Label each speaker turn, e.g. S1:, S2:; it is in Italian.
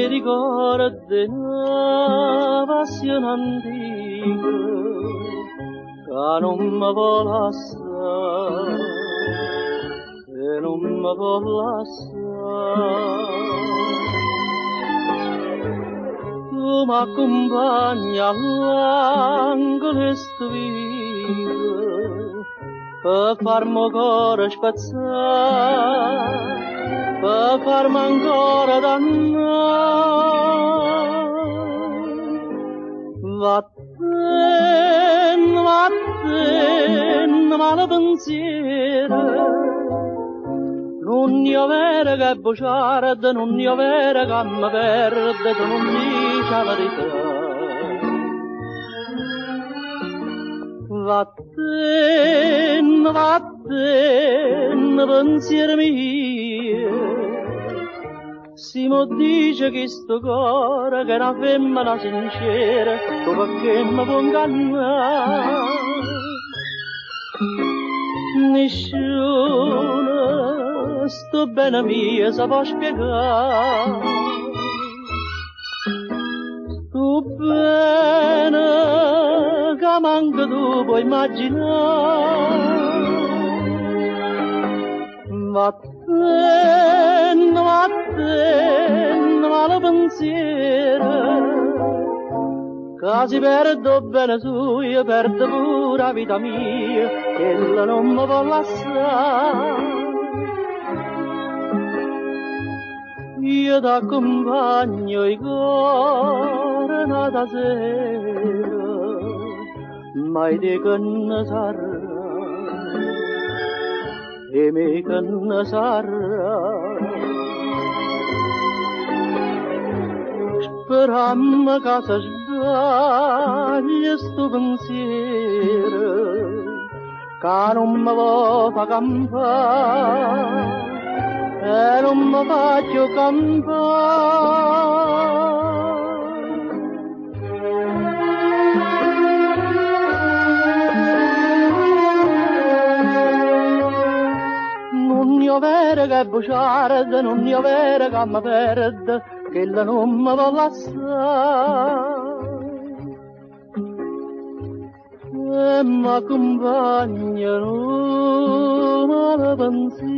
S1: mi ricorda una passione antica che non mi può lasciare e non mi può lasciare. Tu mi accompagni all'angolo stupito per farmi cuore spazzare, per farmi ancora dannare. Vattene, vattene, male pensiero, non io vera che buciarda, non io vera che mi perde, tu non dici la verità. Vattene, vattene, pensiero mio, si mi dice che sto cuore che è una femmina sincera, tu perché mi può ingannare? Nessuno, sto bene mio, sa può spiegare. Sto bene che manca tu puoi immaginare. Vattene, vattene, male pensiero, che si perde bene su, io perdo pure la vita mia, che non mi può lasciare. Io t'accompagno i cuore nata sera, mai di che ne sarà, e me che ne sarà. Sperammo che si sbaglia sto pensiero, che non mi può fa campare, e non mi faccio campare. Non io vera che buciarda, non io vera che mi perde, che la non mi può lasciare. E mi accompagnano male pensiero,